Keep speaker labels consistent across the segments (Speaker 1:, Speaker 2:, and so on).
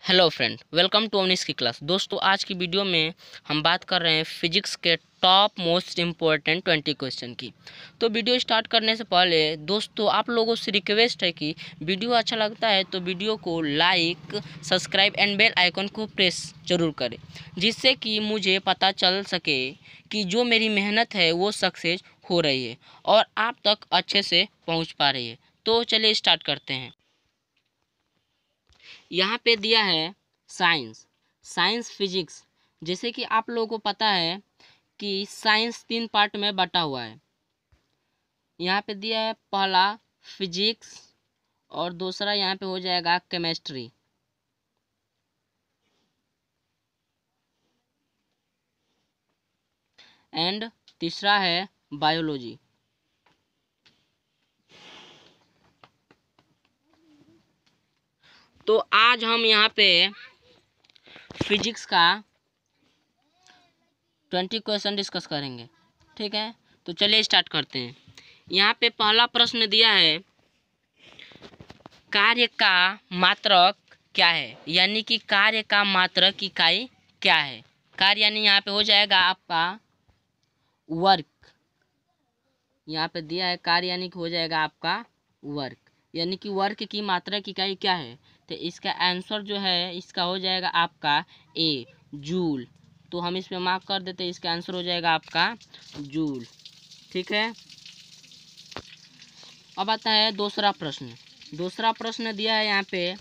Speaker 1: Hello friend, welcome to Avneesh की class. दोस्तों, आज की वीडियो में हम बात कर रहे हैं फिजिक्स के टॉप मोस्ट इम्पोर्टेंट 20 क्वेश्चन की। तो वीडियो स्टार्ट करने से पहले दोस्तों आप लोगों से रिक्वेस्ट है कि वीडियो अच्छा लगता है तो वीडियो को like, subscribe and bell icon को प्रेस जरूर करें, जिससे कि मुझे पता चल सके कि जो मेरी मेहनत है वो सक्सेस हो रही है और आप तक अच्छे से पहुँच पा रही है। तो चलिए स्टार्ट करते हैं। यहाँ पे दिया है साइंस फिजिक्स। जैसे कि आप लोगों को पता है कि साइंस 3 पार्ट में बटा हुआ है। यहाँ पे दिया है पहला फिजिक्स और दूसरा यहाँ पे हो जाएगा केमिस्ट्री एंड तीसरा है बायोलॉजी। तो आज हम यहाँ पे फिजिक्स का 20 क्वेश्चन डिस्कस करेंगे, ठीक है। तो चलिए स्टार्ट करते हैं। यहाँ पे पहला प्रश्न दिया है, कार्य का मात्रक क्या है, यानी कि कार्य का मात्रक इकाई क्या है। कार्य यानी यहाँ पे हो जाएगा आपका वर्क। यहाँ पे दिया है कार्य यानी कि हो जाएगा आपका वर्क, यानी कि वर्क की मात्रक इकाई क्या है। तो इसका आंसर जो है इसका हो जाएगा आपका ए, जूल। तो हम इस पे मार्क कर देते हैं, इसका आंसर हो जाएगा आपका जूल, ठीक है। अब आता है दूसरा प्रश्न। दूसरा प्रश्न दिया है यहाँ पे,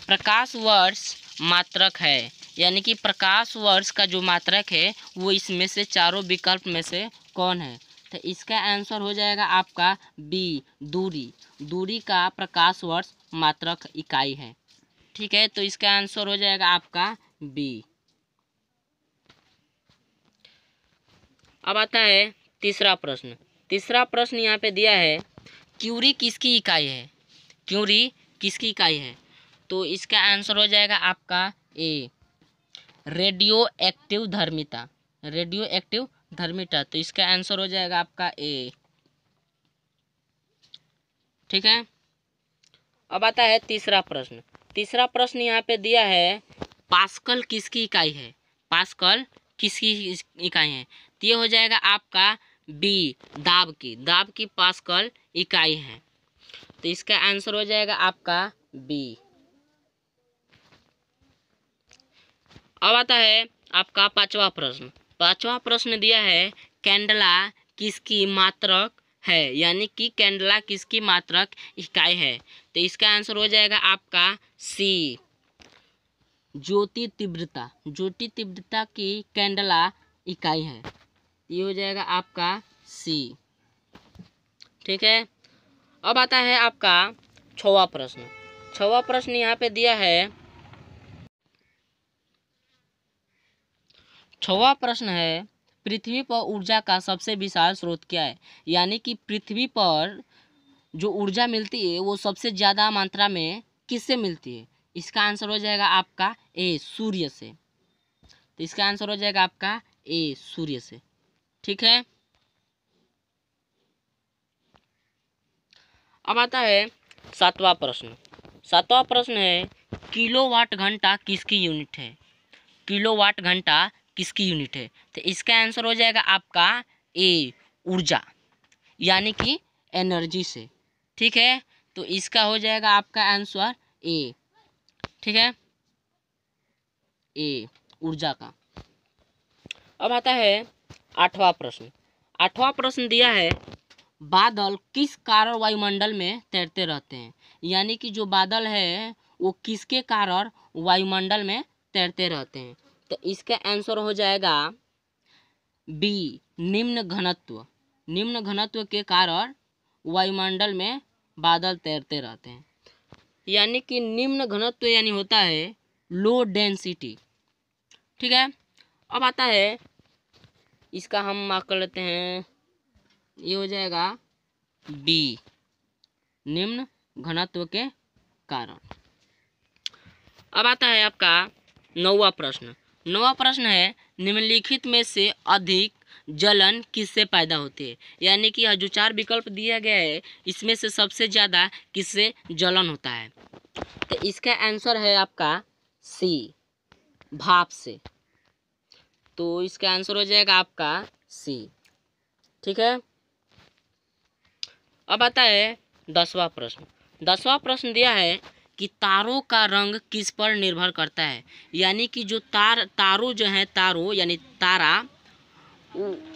Speaker 1: प्रकाश वर्ष मात्रक है, यानी कि प्रकाश वर्ष का जो मात्रक है वो इसमें से चारों विकल्प में से कौन है। तो इसका आंसर हो जाएगा आपका बी, दूरी। दूरी का प्रकाश वर्ष मात्रक इकाई है, ठीक है। तो इसका आंसर हो जाएगा आपका बी। अब आता है तीसरा प्रश्न। तीसरा प्रश्न यहाँ पे दिया है, क्यूरी किसकी इकाई है। क्यूरी किसकी इकाई है। तो इसका आंसर हो जाएगा आपका ए, रेडियो एक्टिव धर्मिता। रेडियो एक्टिव धर्मिता। तो इसका आंसर हो जाएगा आपका ए, ठीक है। अब आता है तीसरा प्रश्न। तीसरा प्रश्न यहाँ पे दिया है, पास्कल किसकी इकाई है। पास्कल किसकी इकाई है। तो ये हो जाएगा आपका बी, दाब की पास्कल इकाई है। तो इसका आंसर हो जाएगा आपका बी। अब आता है आपका पांचवा प्रश्न। पांचवा प्रश्न दिया है, कैंडला किसकी मात्रक है, यानी कि कैंडला किसकी मात्रक इकाई है। तो इसका आंसर हो जाएगा आपका सी, ज्योति तीव्रता। ज्योति तीव्रता की कैंडला इकाई है। ये हो जाएगा आपका सी, ठीक है। अब आता है आपका छठवां प्रश्न। छठवां प्रश्न यहाँ पे दिया है, छठवां प्रश्न है, पृथ्वी पर ऊर्जा का सबसे विशाल स्रोत क्या है, यानी कि पृथ्वी पर जो ऊर्जा मिलती है वो सबसे ज़्यादा मात्रा में किससे मिलती है। इसका आंसर हो जाएगा आपका ए, सूर्य से। तो इसका आंसर हो जाएगा आपका ए, सूर्य से, ठीक है। अब आता है सातवां प्रश्न। सातवां प्रश्न है, किलोवाट घंटा किसकी यूनिट है। किलोवाट घंटा किसकी यूनिट है। तो इसका आंसर हो जाएगा आपका ए, ऊर्जा यानी कि एनर्जी से, ठीक है। तो इसका हो जाएगा आपका आंसर ए, ठीक है, ए, ऊर्जा का। अब आता है आठवां प्रश्न। आठवां प्रश्न दिया है, बादल किस कारण वायुमंडल में तैरते रहते हैं, यानी कि जो बादल है वो किसके कारण वायुमंडल में तैरते रहते हैं। तो इसका आंसर हो जाएगा बी, निम्न घनत्व। निम्न घनत्व के कारण वायुमंडल में बादल तैरते रहते हैं, यानी कि निम्न घनत्व यानी होता है लो डेंसिटी, ठीक है। अब आता है, इसका हम मार्क कर लेते हैं, ये हो जाएगा बी, निम्न घनत्व के कारण। अब आता है आपका नौवां प्रश्न। नौवां प्रश्न है, निम्नलिखित में से अधिक जलन किससे पैदा होती है, यानी कि यह जो 4 विकल्प दिया गया है इसमें से सबसे ज़्यादा किससे जलन होता है। तो इसका आंसर है आपका सी, भाप से। तो इसका आंसर हो जाएगा आपका सी। ठीक है। अब आता है 10वां प्रश्न। 10वां प्रश्न दिया है कि तारों का रंग किस पर निर्भर करता है, यानी कि जो तारों जो है, तारों यानी तारा,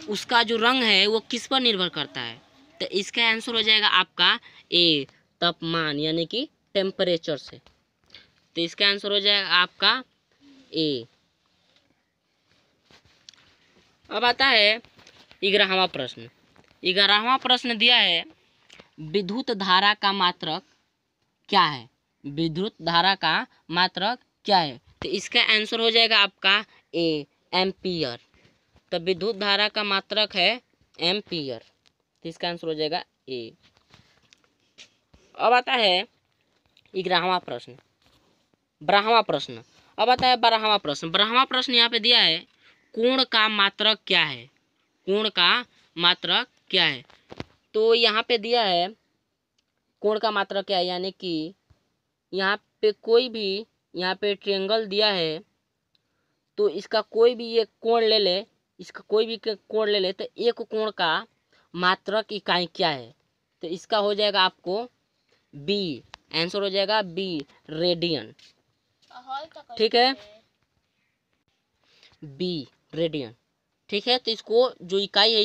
Speaker 1: उसका जो रंग है वो किस पर निर्भर करता है। तो इसका आंसर हो जाएगा आपका ए, तापमान यानी कि टेम्परेचर से। तो इसका आंसर हो जाएगा आपका ए। अब आता है 11वां प्रश्न। 11वां प्रश्न दिया है विद्युत धारा का मात्रक क्या है। विद्युत धारा का मात्रक क्या है। तो इसका आंसर हो जाएगा आपका ए, एम्पियर। तो विद्युत धारा का मात्रक है एम्पियर। तो इसका आंसर हो जाएगा ए। अब आता है 11वां प्रश्न, 12वां प्रश्न। अब आता है 12वां प्रश्न। 12वां प्रश्न यहाँ पे दिया है कोण का मात्रक क्या है। कोण का मात्रक क्या है। तो यहाँ पे दिया है कोण का मात्रक क्या है, यानी कि यहाँ पे कोई भी, यहाँ पे ट्रायंगल दिया है, तो इसका कोई भी एक कोण ले ले, इसका कोई भी कोण ले ले, तो एक कोण का मात्रक इकाई क्या है। तो इसका हो जाएगा आपको बी, आंसर हो जाएगा बी, रेडियन। ठीक है, बी, रेडियन। ठीक है। तो इसको जो इकाई है,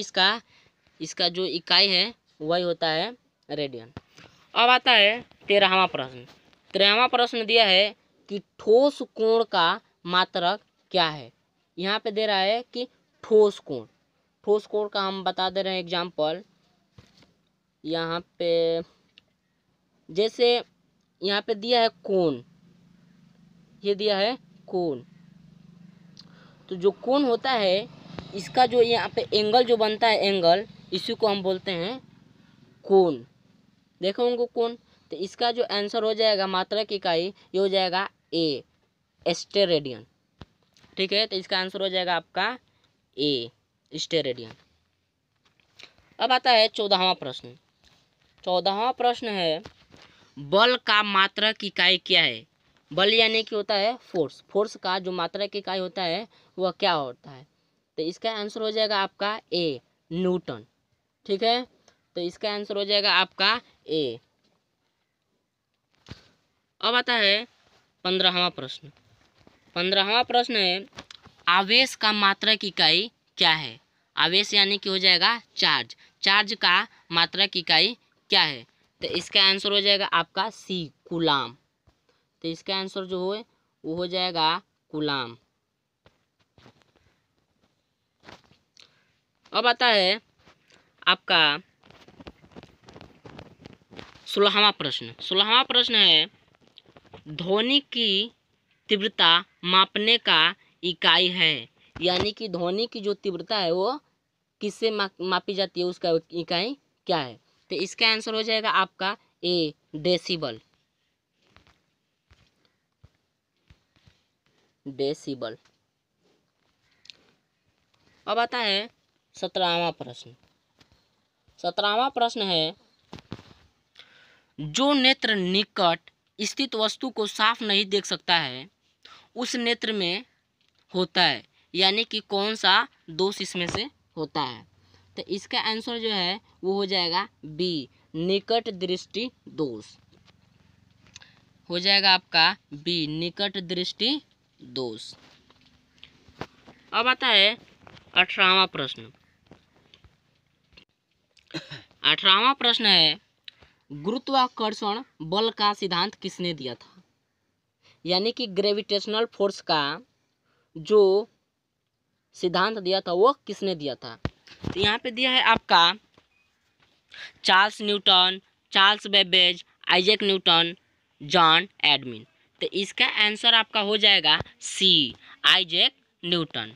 Speaker 1: इसका जो इकाई है वही होता है रेडियन। अब आता है 13वां प्रश्न। 13वां प्रश्न दिया है कि ठोस कोण का मात्रक क्या है। यहाँ पे दे रहा है कि ठोस कोण। ठोस कोण का हम बता दे रहे हैं एग्जाम्पल। यहाँ पे जैसे यहाँ पे दिया है कोण, ये दिया है कोण। तो जो कोण होता है, इसका जो यहाँ पे एंगल जो बनता है, एंगल, इसी को हम बोलते हैं कोण। देखो उनको कोण। तो इसका जो आंसर हो जाएगा मात्रक इकाई, ये हो जाएगा ए, स्टेरेडियन। ठीक है। तो इसका आंसर हो जाएगा आपका ए, स्टेरेडियन। अब आता है 14वां प्रश्न। 14वां प्रश्न है बल का मात्रक इकाई क्या है। बल यानी कि होता है फोर्स। फोर्स का जो मात्रक इकाई होता है वह क्या होता है। तो इसका आंसर हो जाएगा आपका ए, न्यूटन। ठीक है। तो इसका आंसर हो जाएगा आपका ए। अब आता है 15वां प्रश्न। 15वां प्रश्न है आवेश का मात्रक इकाई क्या है। आवेश यानी कि हो जाएगा चार्ज। चार्ज का मात्रक इकाई क्या है। तो इसका आंसर हो जाएगा आपका सी, कूलाम। तो इसका आंसर जो है वो हो जाएगा कूलाम। अब आता है आपका 16वां प्रश्न। 16वां प्रश्न है ध्वनि की तीव्रता मापने का इकाई है, यानी कि ध्वनि की जो तीव्रता है वो किससे मापी जाती है, उसका इकाई क्या है। तो इसका आंसर हो जाएगा आपका ए, डेसिबल। डेसिबल। अब आता है 17वां प्रश्न। 17वां प्रश्न है जो नेत्र निकट स्थित वस्तु को साफ नहीं देख सकता है उस नेत्र में होता है, यानी कि कौन सा दोष इसमें से होता है। तो इसका आंसर जो है वो हो जाएगा बी, निकट दृष्टि दोष। हो जाएगा आपका बी, निकट दृष्टि दोष। अब आता है 18वां प्रश्न। 18वां प्रश्न है गुरुत्वाकर्षण बल का सिद्धांत किसने दिया था, यानी कि ग्रेविटेशनल फोर्स का जो सिद्धांत दिया था वो किसने दिया था। तो यहाँ पे दिया है आपका Charles Newton, Charles Babbage, Isaac Newton, John admin. तो इसका आंसर आपका हो जाएगा सी, आइजैक न्यूटन।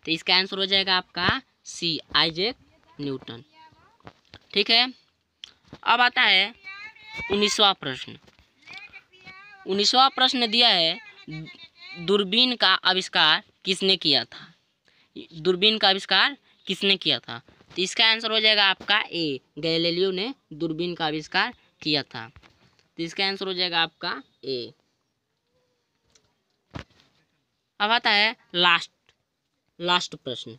Speaker 1: तो इसका आंसर हो जाएगा आपका सी, आइजैक न्यूटन। ठीक है। अब आता है 19वां प्रश्न। 19वां प्रश्न दिया है दूरबीन का आविष्कार किसने किया था। दूरबीन का आविष्कार किसने किया था। तो इसका आंसर हो जाएगा आपका ए, गैलीलियो ने दूरबीन का आविष्कार किया था। तो इसका आंसर हो जाएगा आपका ए। अब आता है लास्ट प्रश्न,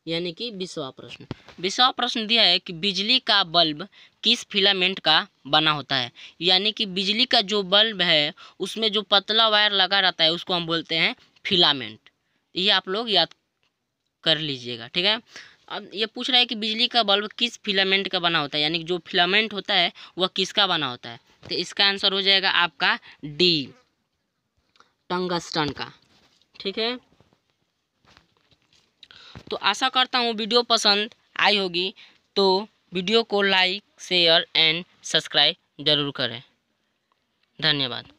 Speaker 1: यानी कि 20वां प्रश्न। 20वां प्रश्न दिया है कि बिजली का बल्ब किस फिलामेंट का बना होता है। यानी कि बिजली का जो बल्ब है उसमें जो पतला वायर लगा रहता है उसको हम बोलते हैं फिलामेंट। ये आप लोग याद कर लीजिएगा, ठीक है। अब ये पूछ रहा है कि बिजली का बल्ब किस फिलामेंट का बना होता है, यानी कि जो फिलामेंट होता है वह किसका बना होता है। तो इसका आंसर हो जाएगा आपका डी, टंगस्टन का, ठीक है। तो आशा करता हूँ वीडियो पसंद आई होगी, तो वीडियो को लाइक शेयर एंड सब्सक्राइब जरूर करें। धन्यवाद।